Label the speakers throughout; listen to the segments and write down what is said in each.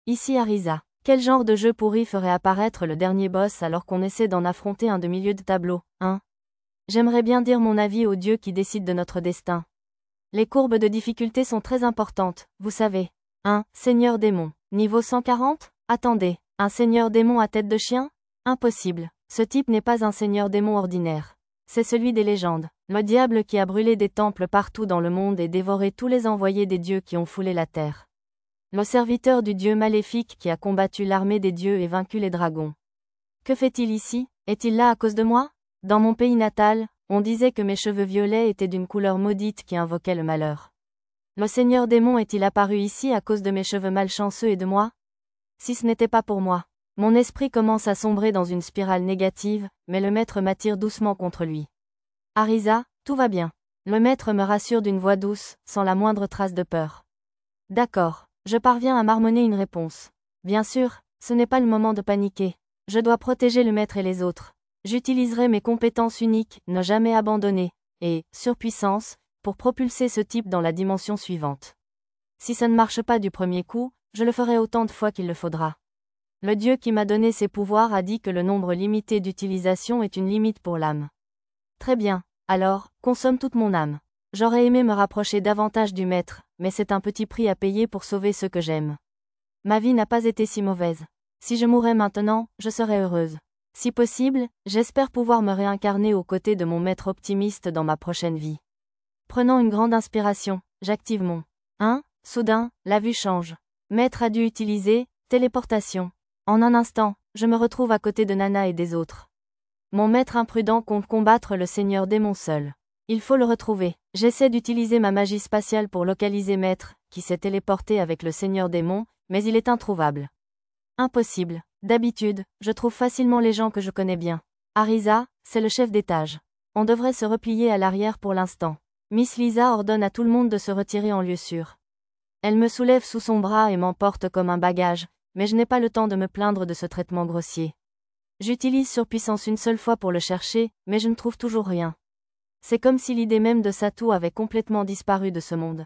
Speaker 1: Ici Arisa. Quel genre de jeu pourri ferait apparaître le dernier boss alors qu'on essaie d'en affronter un de milieu de tableau, hein? J'aimerais bien dire mon avis au dieu qui décide de notre destin. Les courbes de difficulté sont très importantes, vous savez. Seigneur démon. Niveau 140? Attendez, un seigneur démon à tête de chien? Impossible. Ce type n'est pas un seigneur démon ordinaire. C'est celui des légendes. Le diable qui a brûlé des temples partout dans le monde et dévoré tous les envoyés des dieux qui ont foulé la terre. Le serviteur du dieu maléfique qui a combattu l'armée des dieux et vaincu les dragons. Que fait-il ici? Est-il là à cause de moi? Dans mon pays natal, on disait que mes cheveux violets étaient d'une couleur maudite qui invoquait le malheur. Le seigneur démon est-il apparu ici à cause de mes cheveux malchanceux et de moi? Si ce n'était pas pour moi. Mon esprit commence à sombrer dans une spirale négative, mais le maître m'attire doucement contre lui. Arisa, tout va bien. Le maître me rassure d'une voix douce, sans la moindre trace de peur. D'accord, je parviens à marmonner une réponse. Bien sûr, ce n'est pas le moment de paniquer. Je dois protéger le maître et les autres. J'utiliserai mes compétences uniques, ne jamais abandonner, et, surpuissance, pour propulser ce type dans la dimension suivante. Si ça ne marche pas du premier coup, je le ferai autant de fois qu'il le faudra. Le dieu qui m'a donné ces pouvoirs a dit que le nombre limité d'utilisation est une limite pour l'âme. Très bien, alors, consomme toute mon âme. J'aurais aimé me rapprocher davantage du maître, mais c'est un petit prix à payer pour sauver ceux que j'aime. Ma vie n'a pas été si mauvaise. Si je mourais maintenant, je serais heureuse. Si possible, j'espère pouvoir me réincarner aux côtés de mon maître optimiste dans ma prochaine vie. Prenant une grande inspiration, j'active mon. Soudain, la vue change. Maître a dû utiliser téléportation. En un instant, je me retrouve à côté de Nana et des autres. Mon maître imprudent compte combattre le seigneur démon seul. Il faut le retrouver. J'essaie d'utiliser ma magie spatiale pour localiser Maître, qui s'est téléporté avec le seigneur démon, mais il est introuvable. Impossible. D'habitude, je trouve facilement les gens que je connais bien. Arisa, c'est le chef d'étage. On devrait se replier à l'arrière pour l'instant. Miss Lisa ordonne à tout le monde de se retirer en lieu sûr. Elle me soulève sous son bras et m'emporte comme un bagage, mais je n'ai pas le temps de me plaindre de ce traitement grossier. J'utilise surpuissance une seule fois pour le chercher, mais je ne trouve toujours rien. C'est comme si l'idée même de Satou avait complètement disparu de ce monde.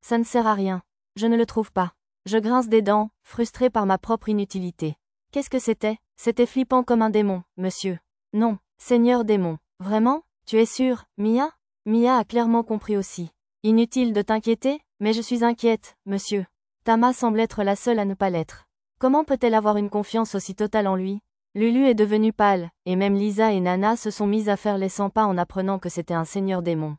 Speaker 1: Ça ne sert à rien. Je ne le trouve pas. Je grince des dents, frustré par ma propre inutilité. Qu'est-ce que c'était? C'était flippant comme un démon, monsieur. Non, seigneur démon. Vraiment? Tu es sûr, Mia? Mia a clairement compris aussi. Inutile de t'inquiéter, mais je suis inquiète, monsieur. Tama semble être la seule à ne pas l'être. Comment peut-elle avoir une confiance aussi totale en lui? Lulu est devenue pâle, et même Lisa et Nana se sont mises à faire les 100 pas en apprenant que c'était un seigneur démon.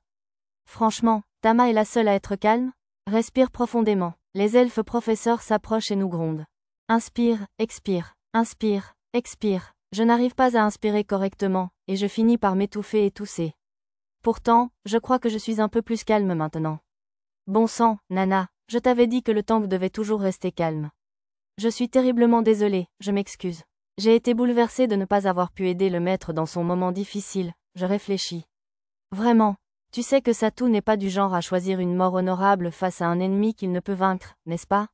Speaker 1: Franchement, Tama est la seule à être calme? Respire profondément. Les elfes professeurs s'approchent et nous grondent. Inspire, expire, inspire, expire. Je n'arrive pas à inspirer correctement, et je finis par m'étouffer et tousser. Pourtant, je crois que je suis un peu plus calme maintenant. Bon sang, Nana, je t'avais dit que le tank devait toujours rester calme. Je suis terriblement désolée, je m'excuse. J'ai été bouleversée de ne pas avoir pu aider le maître dans son moment difficile, je réfléchis. Vraiment, tu sais que Satou n'est pas du genre à choisir une mort honorable face à un ennemi qu'il ne peut vaincre, n'est-ce pas?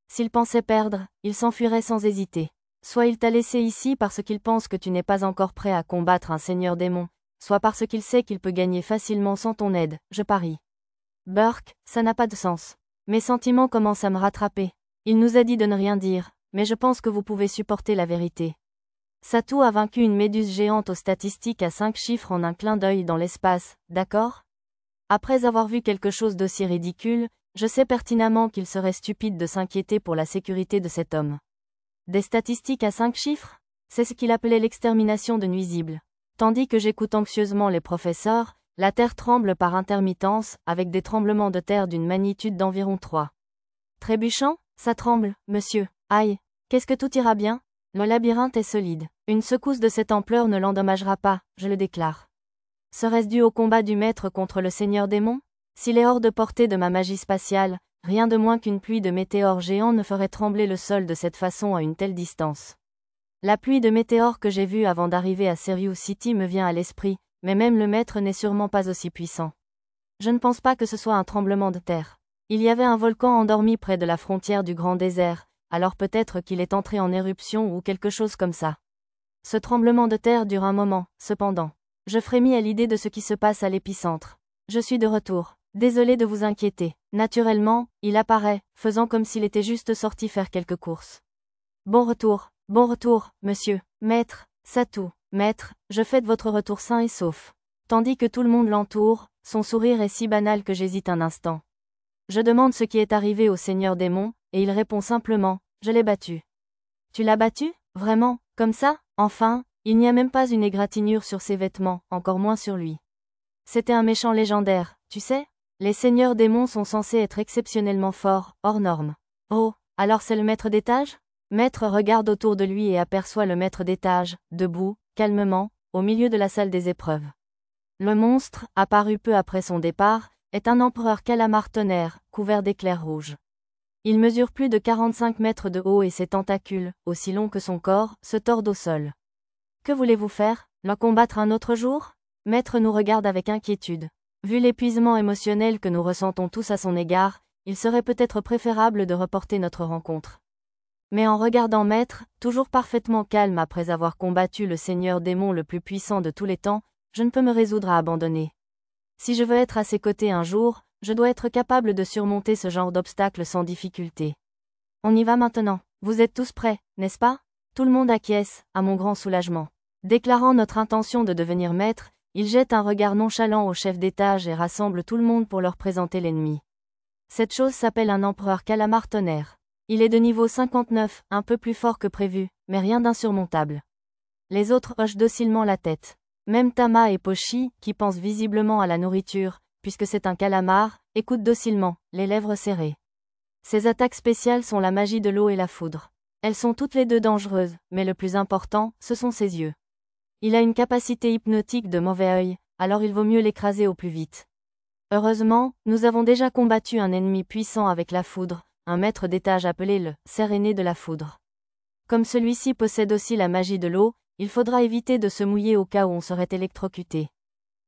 Speaker 1: S'il pensait perdre, il s'enfuirait sans hésiter. Soit il t'a laissé ici parce qu'il pense que tu n'es pas encore prêt à combattre un seigneur démon, soit parce qu'il sait qu'il peut gagner facilement sans ton aide, je parie. Burke, ça n'a pas de sens. Mes sentiments commencent à me rattraper. Il nous a dit de ne rien dire, mais je pense que vous pouvez supporter la vérité. Satou a vaincu une méduse géante aux statistiques à 5 chiffres en un clin d'œil dans l'espace, d'accord? Après avoir vu quelque chose d'aussi ridicule, je sais pertinemment qu'il serait stupide de s'inquiéter pour la sécurité de cet homme. Des statistiques à 5 chiffres? C'est ce qu'il appelait l'extermination de nuisibles. Tandis que j'écoute anxieusement les professeurs, la terre tremble par intermittence, avec des tremblements de terre d'une magnitude d'environ 3. Trébuchant? Ça tremble, monsieur. Aïe. Qu'est-ce que tout ira bien? Le labyrinthe est solide. Une secousse de cette ampleur ne l'endommagera pas, je le déclare. Serait-ce dû au combat du maître contre le seigneur démon? S'il est hors de portée de ma magie spatiale, rien de moins qu'une pluie de météores géants ne ferait trembler le sol de cette façon à une telle distance. La pluie de météores que j'ai vue avant d'arriver à Serious City me vient à l'esprit, mais même le maître n'est sûrement pas aussi puissant. Je ne pense pas que ce soit un tremblement de terre. Il y avait un volcan endormi près de la frontière du grand désert, alors peut-être qu'il est entré en éruption ou quelque chose comme ça. Ce tremblement de terre dure un moment, cependant. Je frémis à l'idée de ce qui se passe à l'épicentre. Je suis de retour. Désolé de vous inquiéter. Naturellement, il apparaît, faisant comme s'il était juste sorti faire quelques courses. Bon retour, monsieur, maître, Satou, maître, je fais de votre retour sain et sauf. Tandis que tout le monde l'entoure, son sourire est si banal que j'hésite un instant. Je demande ce qui est arrivé au Seigneur Démon, et il répond simplement, je l'ai battu. Tu l'as battu? Vraiment, comme ça? Enfin, il n'y a même pas une égratignure sur ses vêtements, encore moins sur lui. C'était un méchant légendaire, tu sais? Les seigneurs démons sont censés être exceptionnellement forts, hors normes. Oh, alors c'est le maître d'étage? Maître regarde autour de lui et aperçoit le maître d'étage, debout, calmement, au milieu de la salle des épreuves. Le monstre, apparu peu après son départ, est un empereur calamar tonnerre, couvert d'éclairs rouges. Il mesure plus de 45 mètres de haut et ses tentacules, aussi longs que son corps, se tordent au sol. Que voulez-vous faire? Le combattre un autre jour? Maître nous regarde avec inquiétude. Vu l'épuisement émotionnel que nous ressentons tous à son égard, il serait peut-être préférable de reporter notre rencontre. Mais en regardant Maître, toujours parfaitement calme après avoir combattu le seigneur démon le plus puissant de tous les temps, je ne peux me résoudre à abandonner. Si je veux être à ses côtés un jour, je dois être capable de surmonter ce genre d'obstacles sans difficulté. On y va maintenant. Vous êtes tous prêts, n'est-ce pas? Tout le monde acquiesce, à mon grand soulagement. Déclarant notre intention de devenir maître, il jette un regard nonchalant au chef d'étage et rassemble tout le monde pour leur présenter l'ennemi. Cette chose s'appelle un empereur calamar tonnerre. Il est de niveau 59, un peu plus fort que prévu, mais rien d'insurmontable. Les autres hochent docilement la tête. Même Tama et Pochi, qui pensent visiblement à la nourriture, puisque c'est un calamar, écoutent docilement, les lèvres serrées. Ses attaques spéciales sont la magie de l'eau et la foudre. Elles sont toutes les deux dangereuses, mais le plus important, ce sont ses yeux. Il a une capacité hypnotique de mauvais œil, alors il vaut mieux l'écraser au plus vite. Heureusement, nous avons déjà combattu un ennemi puissant avec la foudre, un maître d'étage appelé le cerf aîné de la foudre. Comme celui-ci possède aussi la magie de l'eau, il faudra éviter de se mouiller au cas où on serait électrocuté.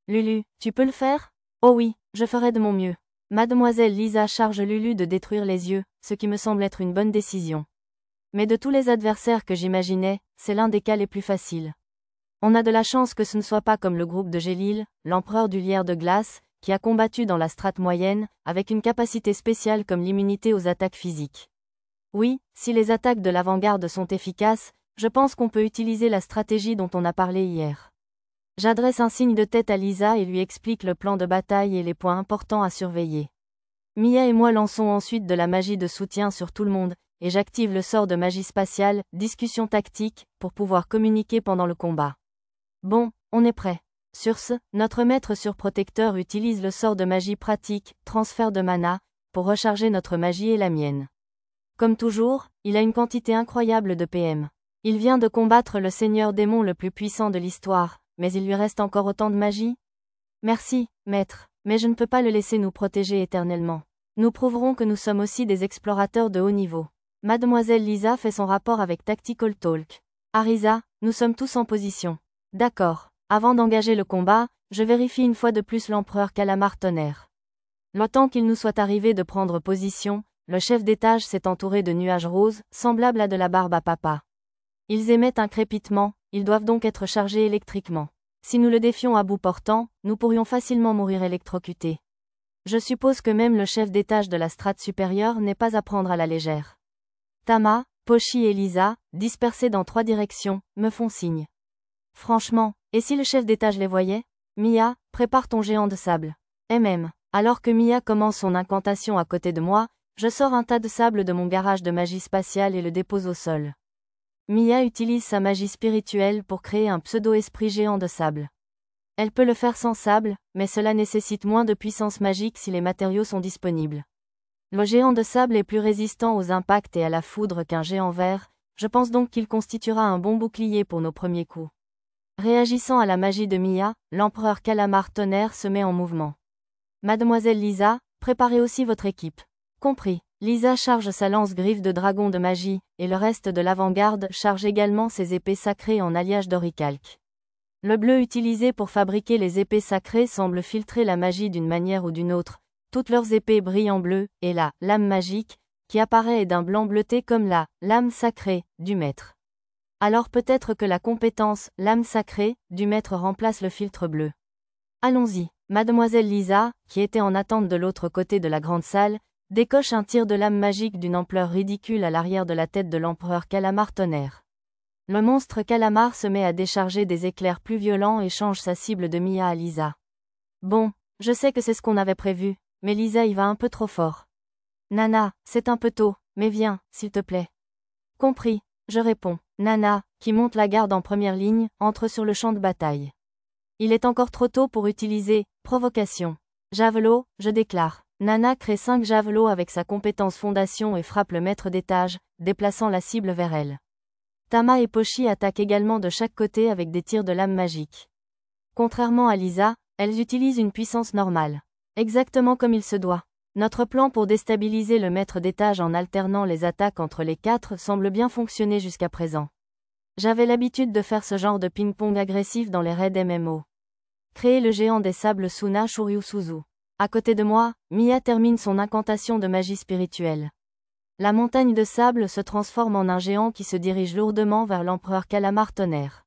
Speaker 1: Lulu, tu peux le faire? Oh oui, je ferai de mon mieux. Mademoiselle Lisa charge Lulu de détruire les yeux, ce qui me semble être une bonne décision. Mais de tous les adversaires que j'imaginais, c'est l'un des cas les plus faciles. On a de la chance que ce ne soit pas comme le groupe de Gélil, l'empereur du lierre de glace, qui a combattu dans la strate moyenne, avec une capacité spéciale comme l'immunité aux attaques physiques. Oui, si les attaques de l'avant-garde sont efficaces, je pense qu'on peut utiliser la stratégie dont on a parlé hier. J'adresse un signe de tête à Lisa et lui explique le plan de bataille et les points importants à surveiller. Mia et moi lançons ensuite de la magie de soutien sur tout le monde, et j'active le sort de magie spatiale, discussion tactique, pour pouvoir communiquer pendant le combat. Bon, on est prêt. Sur ce, notre maître surprotecteur utilise le sort de magie pratique, transfert de mana, pour recharger notre magie et la mienne. Comme toujours, il a une quantité incroyable de PM. Il vient de combattre le seigneur démon le plus puissant de l'histoire, mais il lui reste encore autant de magie? Merci, maître, mais je ne peux pas le laisser nous protéger éternellement. Nous prouverons que nous sommes aussi des explorateurs de haut niveau. Mademoiselle Lisa fait son rapport avec Tactical Talk. Arisa, nous sommes tous en position. D'accord. Avant d'engager le combat, je vérifie une fois de plus l'empereur calamar tonnerre. Le temps qu'il nous soit arrivé de prendre position, le chef d'étage s'est entouré de nuages roses, semblables à de la barbe à papa. Ils émettent un crépitement, ils doivent donc être chargés électriquement. Si nous le défions à bout portant, nous pourrions facilement mourir électrocutés. Je suppose que même le chef d'étage de la strate supérieure n'est pas à prendre à la légère. Tama, Pochi et Lisa, dispersés dans 3 directions, me font signe. Franchement, et si le chef d'étage les voyait? Mia, prépare ton géant de sable. Alors que Mia commence son incantation à côté de moi, je sors un tas de sable de mon garage de magie spatiale et le dépose au sol. Mia utilise sa magie spirituelle pour créer un pseudo-esprit géant de sable. Elle peut le faire sans sable, mais cela nécessite moins de puissance magique si les matériaux sont disponibles. Le géant de sable est plus résistant aux impacts et à la foudre qu'un géant vert, je pense donc qu'il constituera un bon bouclier pour nos premiers coups. Réagissant à la magie de Mia, l'empereur calamar tonnerre se met en mouvement. Mademoiselle Lisa, préparez aussi votre équipe. Compris. Lisa charge sa lance-griffe de dragon de magie, et le reste de l'avant-garde charge également ses épées sacrées en alliage d'oricalque. Le bleu utilisé pour fabriquer les épées sacrées semble filtrer la magie d'une manière ou d'une autre. Toutes leurs épées brillent en bleu, et la lame magique, qui apparaît est d'un blanc bleuté comme la lame sacrée du maître. Alors peut-être que la compétence lame sacrée du maître remplace le filtre bleu. Allons-y. Mademoiselle Lisa, qui était en attente de l'autre côté de la grande salle, décoche un tir de lame magique d'une ampleur ridicule à l'arrière de la tête de l'empereur Calamar Tonnerre. Le monstre Calamar se met à décharger des éclairs plus violents et change sa cible de Mia à Lisa. Bon, je sais que c'est ce qu'on avait prévu, mais Lisa y va un peu trop fort. Nana, c'est un peu tôt, mais viens, s'il te plaît. Compris, je réponds. Nana, qui monte la garde en première ligne, entre sur le champ de bataille. Il est encore trop tôt pour utiliser provocation. Javelot, je déclare. Nana crée 5 javelots avec sa compétence fondation et frappe le maître d'étage, déplaçant la cible vers elle. Tama et Pochi attaquent également de chaque côté avec des tirs de lame magique. Contrairement à Lisa, elles utilisent une puissance normale. Exactement comme il se doit. Notre plan pour déstabiliser le maître d'étage en alternant les attaques entre les 4 semble bien fonctionner jusqu'à présent. J'avais l'habitude de faire ce genre de ping-pong agressif dans les raids MMO. Créer le géant des sables Suna Shoryusuzu. À côté de moi, Mia termine son incantation de magie spirituelle. La montagne de sable se transforme en un géant qui se dirige lourdement vers l'empereur Calamar Tonnerre.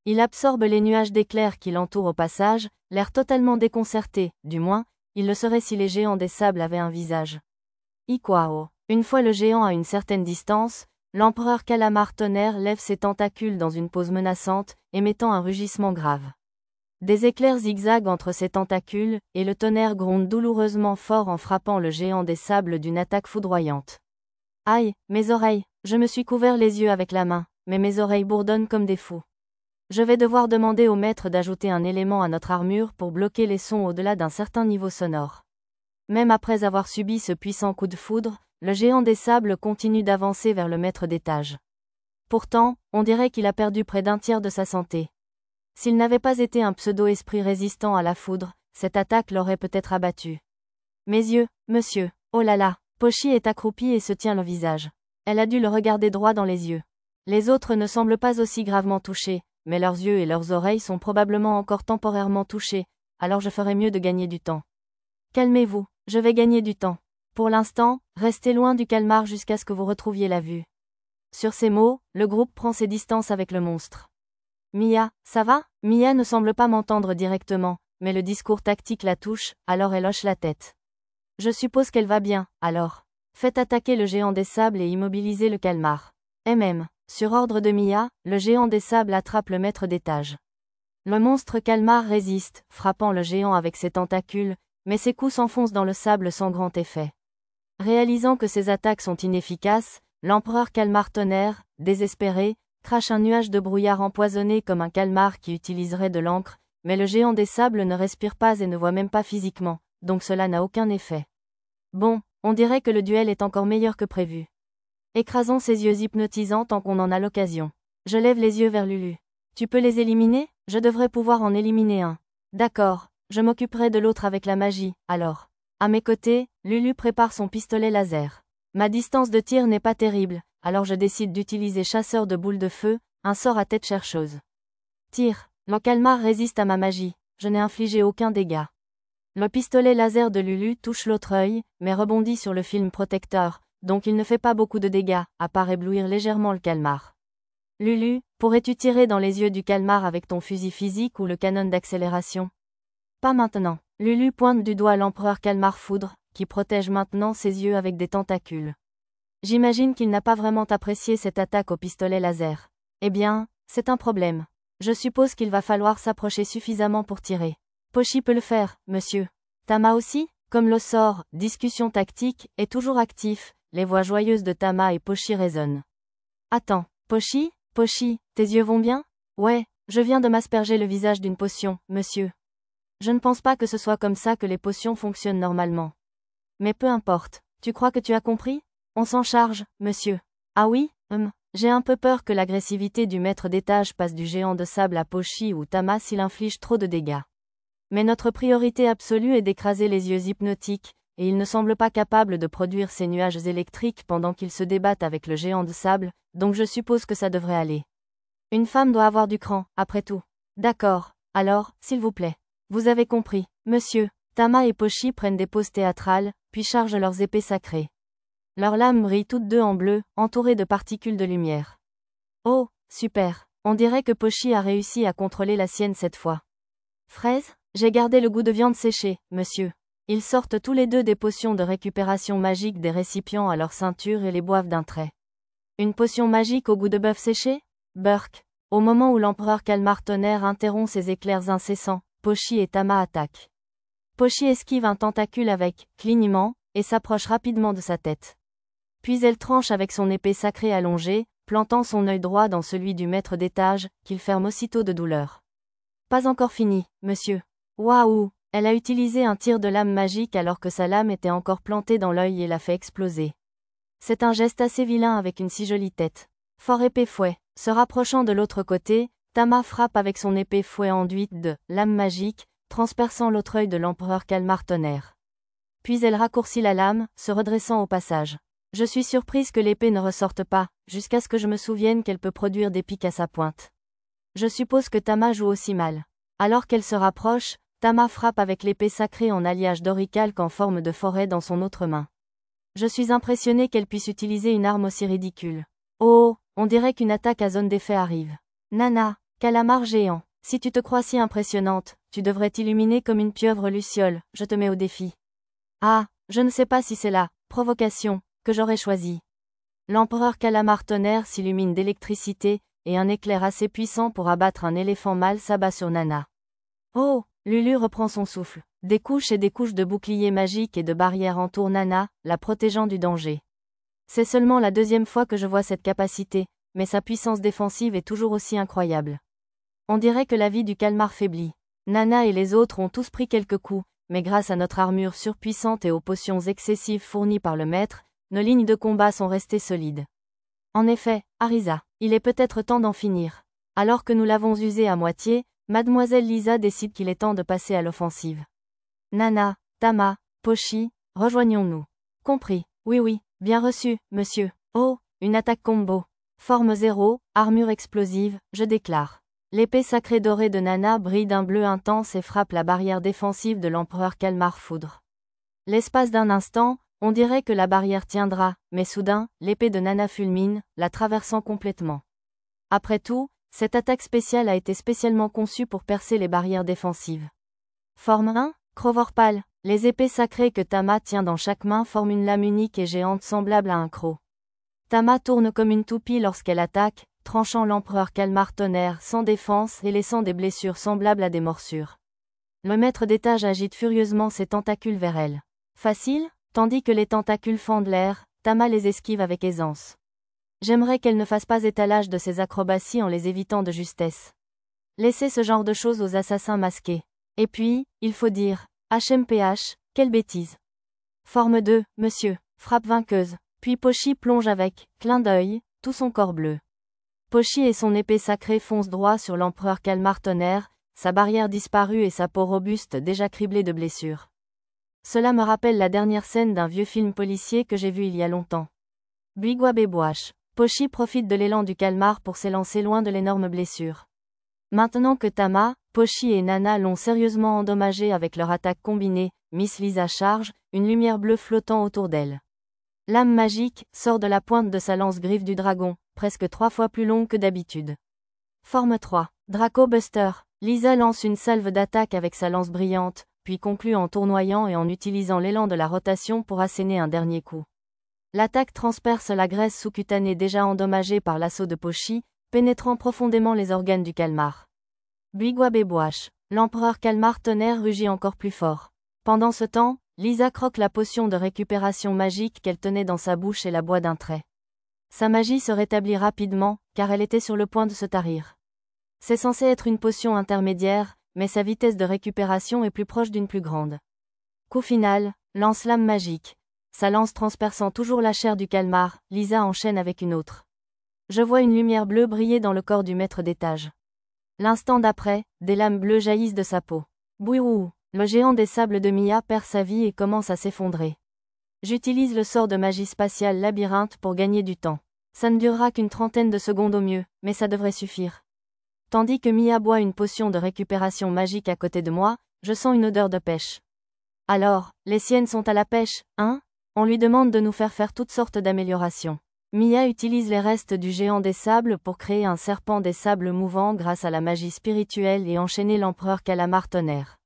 Speaker 1: Il absorbe les nuages d'éclairs qui l'entourent au passage, l'air totalement déconcerté, du moins, il le serait si les géants des sables avaient un visage. Ikwao. Une fois le géant à une certaine distance, l'empereur Calamar Tonnerre lève ses tentacules dans une pose menaçante, émettant un rugissement grave. Des éclairs zigzaguent entre ses tentacules, et le tonnerre gronde douloureusement fort en frappant le géant des sables d'une attaque foudroyante. Aïe, mes oreilles, je me suis couvert les yeux avec la main, mais mes oreilles bourdonnent comme des fous. Je vais devoir demander au maître d'ajouter un élément à notre armure pour bloquer les sons au-delà d'un certain niveau sonore. Même après avoir subi ce puissant coup de foudre, le géant des sables continue d'avancer vers le maître d'étage. Pourtant, on dirait qu'il a perdu près d'un tiers de sa santé. S'il n'avait pas été un pseudo-esprit résistant à la foudre, cette attaque l'aurait peut-être abattu. Mes yeux, monsieur, oh là là, Pochi est accroupie et se tient le visage. Elle a dû le regarder droit dans les yeux. Les autres ne semblent pas aussi gravement touchés, mais leurs yeux et leurs oreilles sont probablement encore temporairement touchés, alors je ferais mieux de gagner du temps. Calmez-vous, je vais gagner du temps. Pour l'instant, restez loin du calmar jusqu'à ce que vous retrouviez la vue. Sur ces mots, le groupe prend ses distances avec le monstre. Mia, ça va? Mia ne semble pas m'entendre directement, mais le discours tactique la touche, alors elle hoche la tête. Je suppose qu'elle va bien, alors. Faites attaquer le géant des sables et immobilisez le calmar. Sur ordre de Mia, le géant des sables attrape le maître d'étage. Le monstre calmar résiste, frappant le géant avec ses tentacules, mais ses coups s'enfoncent dans le sable sans grand effet. Réalisant que ses attaques sont inefficaces, l'empereur Calamar Tonnerre, désespéré, crache un nuage de brouillard empoisonné comme un calmar qui utiliserait de l'encre, mais le géant des sables ne respire pas et ne voit même pas physiquement, donc cela n'a aucun effet. Bon, on dirait que le duel est encore meilleur que prévu. Écrasons ses yeux hypnotisants tant qu'on en a l'occasion. Je lève les yeux vers Lulu. Tu peux les éliminer? Je devrais pouvoir en éliminer un. D'accord, je m'occuperai de l'autre avec la magie, alors. À mes côtés, Lulu prépare son pistolet laser. Ma distance de tir n'est pas terrible, alors je décide d'utiliser chasseur de boules de feu, un sort à tête chercheuse. Tire. Le calmar résiste à ma magie, je n'ai infligé aucun dégât. Le pistolet laser de Lulu touche l'autre œil, mais rebondit sur le film protecteur, donc il ne fait pas beaucoup de dégâts, à part éblouir légèrement le calmar. Lulu, pourrais-tu tirer dans les yeux du calmar avec ton fusil physique ou le canon d'accélération? Pas maintenant. Lulu pointe du doigt l'empereur Calmar Foudre, qui protège maintenant ses yeux avec des tentacules. J'imagine qu'il n'a pas vraiment apprécié cette attaque au pistolet laser. Eh bien, c'est un problème. Je suppose qu'il va falloir s'approcher suffisamment pour tirer. Pochi peut le faire, monsieur. Tama aussi? Comme le sort, discussion tactique, est toujours actif, les voix joyeuses de Tama et Pochi résonnent. Attends, Pochi, tes yeux vont bien? Ouais, je viens de m'asperger le visage d'une potion, monsieur. Je ne pense pas que ce soit comme ça que les potions fonctionnent normalement. Mais peu importe, tu crois que tu as compris? On s'en charge, monsieur. Ah oui? J'ai un peu peur que l'agressivité du maître d'étage passe du géant de sable à Pochi ou Tama s'il inflige trop de dégâts. Mais notre priorité absolue est d'écraser les yeux hypnotiques, et il ne semble pas capable de produire ces nuages électriques pendant qu'ils se débattent avec le géant de sable, donc je suppose que ça devrait aller. Une femme doit avoir du cran, après tout. D'accord, alors, s'il vous plaît. Vous avez compris, monsieur. Tama et Pochi prennent des poses théâtrales, puis chargent leurs épées sacrées. Leurs lames brillent toutes deux en bleu, entourées de particules de lumière. Oh, super. On dirait que Pochi a réussi à contrôler la sienne cette fois. Fraise? J'ai gardé le goût de viande séchée, monsieur. Ils sortent tous les deux des potions de récupération magique des récipients à leur ceinture et les boivent d'un trait. Une potion magique au goût de bœuf séché? Burk. Au moment où l'empereur Kalmar Tonnerre interrompt ses éclairs incessants, Pochi et Tama attaquent. Pochi esquive un tentacule avec clignement et s'approche rapidement de sa tête. Puis elle tranche avec son épée sacrée allongée, plantant son œil droit dans celui du maître d'étage, qu'il ferme aussitôt de douleur. Pas encore fini, monsieur. Waouh! Elle a utilisé un tir de lame magique alors que sa lame était encore plantée dans l'œil et l'a fait exploser. C'est un geste assez vilain avec une si jolie tête. Fort épée fouet. Se rapprochant de l'autre côté, Tama frappe avec son épée fouet enduite de lame magique, transperçant l'autre œil de l'empereur Kalmar Tonnerre. Puis elle raccourcit la lame, se redressant au passage. Je suis surprise que l'épée ne ressorte pas, jusqu'à ce que je me souvienne qu'elle peut produire des pics à sa pointe. Je suppose que Tama joue aussi mal. Alors qu'elle se rapproche, Tama frappe avec l'épée sacrée en alliage d'oricalque en forme de forêt dans son autre main. Je suis impressionnée qu'elle puisse utiliser une arme aussi ridicule. Oh, on dirait qu'une attaque à zone d'effet arrive. Nana, calamar géant, si tu te crois si impressionnante, tu devrais t'illuminer comme une pieuvre luciole, je te mets au défi. Ah, je ne sais pas si c'est la provocation que j'aurais choisie. L'empereur Kalmar Tonnerre s'illumine d'électricité, et un éclair assez puissant pour abattre un éléphant mâle s'abat sur Nana. Oh, Lulu reprend son souffle. Des couches et des couches de boucliers magiques et de barrières entourent Nana, la protégeant du danger. C'est seulement la deuxième fois que je vois cette capacité, mais sa puissance défensive est toujours aussi incroyable. On dirait que la vie du Kalmar faiblit. Nana et les autres ont tous pris quelques coups, mais grâce à notre armure surpuissante et aux potions excessives fournies par le maître, nos lignes de combat sont restées solides. En effet, Arisa, il est peut-être temps d'en finir. Alors que nous l'avons usé à moitié, Mademoiselle Lisa décide qu'il est temps de passer à l'offensive. Nana, Tama, Pochi, rejoignons-nous. Compris, oui, bien reçu, monsieur. Oh, une attaque combo. Forme 0, armure explosive, je déclare. L'épée sacrée dorée de Nana brille d'un bleu intense et frappe la barrière défensive de l'empereur Kalmar Foudre. L'espace d'un instant, on dirait que la barrière tiendra, mais soudain, l'épée de Nana fulmine, la traversant complètement. Après tout, cette attaque spéciale a été spécialement conçue pour percer les barrières défensives. Forme 1, Crovorpal. Les épées sacrées que Tama tient dans chaque main forment une lame unique et géante semblable à un croc. Tama tourne comme une toupie lorsqu'elle attaque, tranchant l'empereur Kalmar Tonnerre sans défense et laissant des blessures semblables à des morsures. Le maître d'étage agite furieusement ses tentacules vers elle. Facile, tandis que les tentacules fendent l'air, Tama les esquive avec aisance. J'aimerais qu'elle ne fasse pas étalage de ses acrobaties en les évitant de justesse. Laissez ce genre de choses aux assassins masqués. Et puis, il faut dire, HMPH, quelle bêtise. Forme 2, monsieur, frappe vainqueuse. Puis Pochi plonge avec clin d'œil, tout son corps bleu. Pochi et son épée sacrée foncent droit sur l'empereur Kalmar Tonnerre, sa barrière disparue et sa peau robuste déjà criblée de blessures. Cela me rappelle la dernière scène d'un vieux film policier que j'ai vu il y a longtemps. Bigwabebouach. Pochi profite de l'élan du Kalmar pour s'élancer loin de l'énorme blessure. Maintenant que Tama, Pochi et Nana l'ont sérieusement endommagé avec leur attaque combinée, Miss Lisa charge, une lumière bleue flottant autour d'elle. L'âme magique sort de la pointe de sa lance-griffe du dragon, presque 3 fois plus longue que d'habitude. Forme 3. Draco Buster. Lisa lance une salve d'attaque avec sa lance brillante, puis conclut en tournoyant et en utilisant l'élan de la rotation pour asséner un dernier coup. L'attaque transperce la graisse sous-cutanée déjà endommagée par l'assaut de Pochi, pénétrant profondément les organes du Kalmar. Bigwabebouach. L'empereur Kalmar Tonnerre rugit encore plus fort. Pendant ce temps, Lisa croque la potion de récupération magique qu'elle tenait dans sa bouche et la boit d'un trait. Sa magie se rétablit rapidement, car elle était sur le point de se tarir. C'est censé être une potion intermédiaire, mais sa vitesse de récupération est plus proche d'une plus grande. Coup final, lance-lame magique. Sa lance transperçant toujours la chair du Kalmar, Lisa enchaîne avec une autre. Je vois une lumière bleue briller dans le corps du maître d'étage. L'instant d'après, des lames bleues jaillissent de sa peau. Bouirou! Le géant des sables de Mia perd sa vie et commence à s'effondrer. J'utilise le sort de magie spatiale labyrinthe pour gagner du temps. Ça ne durera qu'une trentaine de secondes au mieux, mais ça devrait suffire. Tandis que Mia boit une potion de récupération magique à côté de moi, je sens une odeur de pêche. Alors, les siennes sont à la pêche, hein? On lui demande de nous faire toutes sortes d'améliorations. Mia utilise les restes du géant des sables pour créer un serpent des sables mouvant grâce à la magie spirituelle et enchaîner l'empereur Kalmar Tonnerre.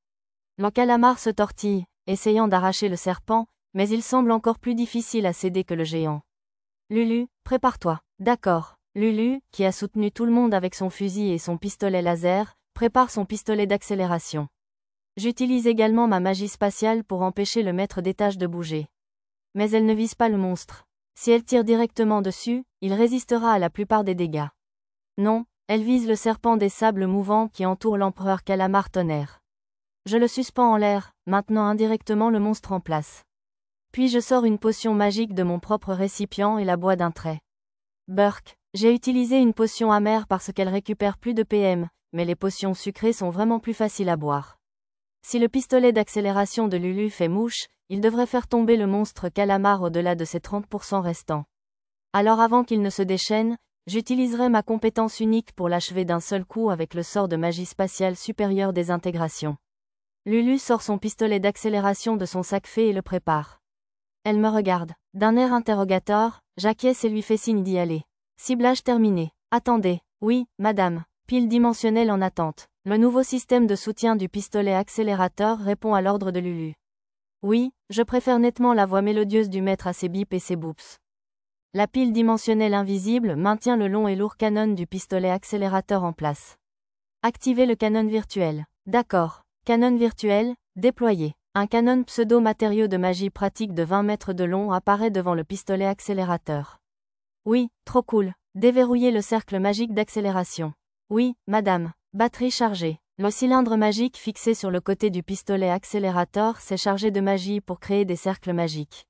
Speaker 1: Le calamar se tortille, essayant d'arracher le serpent, mais il semble encore plus difficile à céder que le géant. Lulu, prépare-toi. D'accord. Lulu, qui a soutenu tout le monde avec son fusil et son pistolet laser, prépare son pistolet d'accélération. J'utilise également ma magie spatiale pour empêcher le maître d'étage de bouger. Mais elle ne vise pas le monstre. Si elle tire directement dessus, il résistera à la plupart des dégâts. Non, elle vise le serpent des sables mouvants qui entoure l'empereur Calamar Tonnerre. Je le suspends en l'air, maintenant indirectement le monstre en place. Puis je sors une potion magique de mon propre récipient et la bois d'un trait. Burk, j'ai utilisé une potion amère parce qu'elle récupère plus de PM, mais les potions sucrées sont vraiment plus faciles à boire. Si le pistolet d'accélération de Lulu fait mouche, il devrait faire tomber le monstre calamar au-delà de ses 30% restants. Alors avant qu'il ne se déchaîne, j'utiliserai ma compétence unique pour l'achever d'un seul coup avec le sort de magie spatiale supérieure désintégration. Lulu sort son pistolet d'accélération de son sac fait et le prépare. Elle me regarde. D'un air interrogateur, j'acquiesce et lui fais signe d'y aller. Ciblage terminé. Attendez. Oui, madame. Pile dimensionnelle en attente. Le nouveau système de soutien du pistolet accélérateur répond à l'ordre de Lulu. Oui, je préfère nettement la voix mélodieuse du maître à ses bips et ses boops. La pile dimensionnelle invisible maintient le long et lourd canon du pistolet accélérateur en place. Activez le canon virtuel. D'accord. Canon virtuel, déployé. Un canon pseudo-matériau de magie pratique de 20 mètres de long apparaît devant le pistolet accélérateur. Oui, trop cool. Déverrouillez le cercle magique d'accélération. Oui, madame. Batterie chargée. Le cylindre magique fixé sur le côté du pistolet accélérateur s'est chargé de magie pour créer des cercles magiques.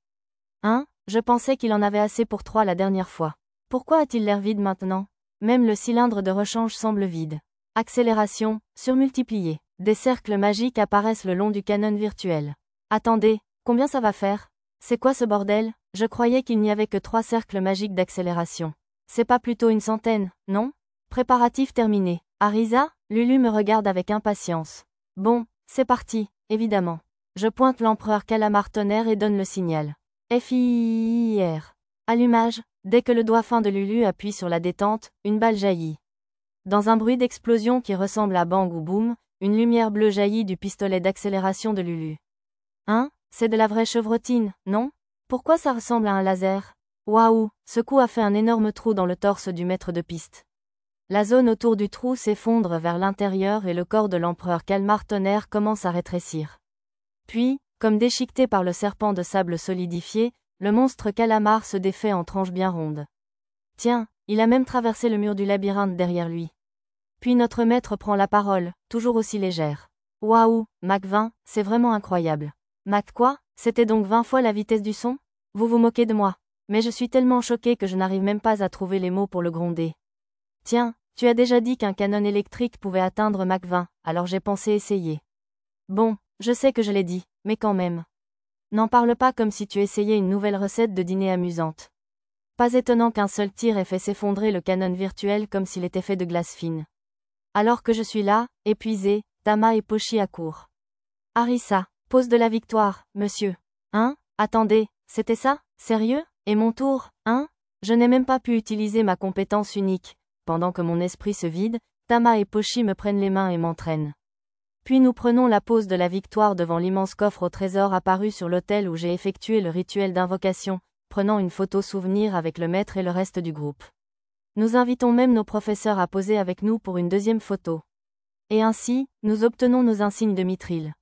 Speaker 1: Hein? Je pensais qu'il en avait assez pour 3 la dernière fois. Pourquoi a-t-il l'air vide maintenant? Même le cylindre de rechange semble vide. Accélération, surmultipliée. Des cercles magiques apparaissent le long du canon virtuel. Attendez, combien ça va faire? C'est quoi ce bordel? Je croyais qu'il n'y avait que 3 cercles magiques d'accélération. C'est pas plutôt une centaine, non? Préparatif terminé. Arisa, Lulu me regarde avec impatience. Bon, c'est parti, évidemment. Je pointe l'empereur Calamar Tonnerre et donne le signal. FIR. Allumage. Dès que le doigt fin de Lulu appuie sur la détente, une balle jaillit. Dans un bruit d'explosion qui ressemble à bang ou boum, une lumière bleue jaillit du pistolet d'accélération de Lulu. Hein? C'est de la vraie chevrotine, non? Pourquoi ça ressemble à un laser? Waouh, ce coup a fait un énorme trou dans le torse du maître de piste. La zone autour du trou s'effondre vers l'intérieur et le corps de l'empereur Calamar Tonnerre commence à rétrécir. Puis, comme déchiqueté par le serpent de sable solidifié, le monstre calamar se défait en tranches bien rondes. Tiens, il a même traversé le mur du labyrinthe derrière lui. Puis notre maître prend la parole, toujours aussi légère. Waouh, Mach 20, c'est vraiment incroyable. Mach quoi? C'était donc 20 fois la vitesse du son? Vous vous moquez de moi. Mais je suis tellement choqué que je n'arrive même pas à trouver les mots pour le gronder. Tiens, tu as déjà dit qu'un canon électrique pouvait atteindre Mach 20, alors j'ai pensé essayer. Bon, je sais que je l'ai dit, mais quand même. N'en parle pas comme si tu essayais une nouvelle recette de dîner amusante. Pas étonnant qu'un seul tir ait fait s'effondrer le canon virtuel comme s'il était fait de glace fine. Alors que je suis là, épuisé, Tama et Pochi accourent. Arisa, pose de la victoire, monsieur. Hein? Attendez, c'était ça? Sérieux? Et mon tour, hein? Je n'ai même pas pu utiliser ma compétence unique. Pendant que mon esprit se vide, Tama et Pochi me prennent les mains et m'entraînent. Puis nous prenons la pose de la victoire devant l'immense coffre au trésor apparu sur l'autel où j'ai effectué le rituel d'invocation, prenant une photo souvenir avec le maître et le reste du groupe. Nous invitons même nos professeurs à poser avec nous pour une deuxième photo. Et ainsi, nous obtenons nos insignes de mithril.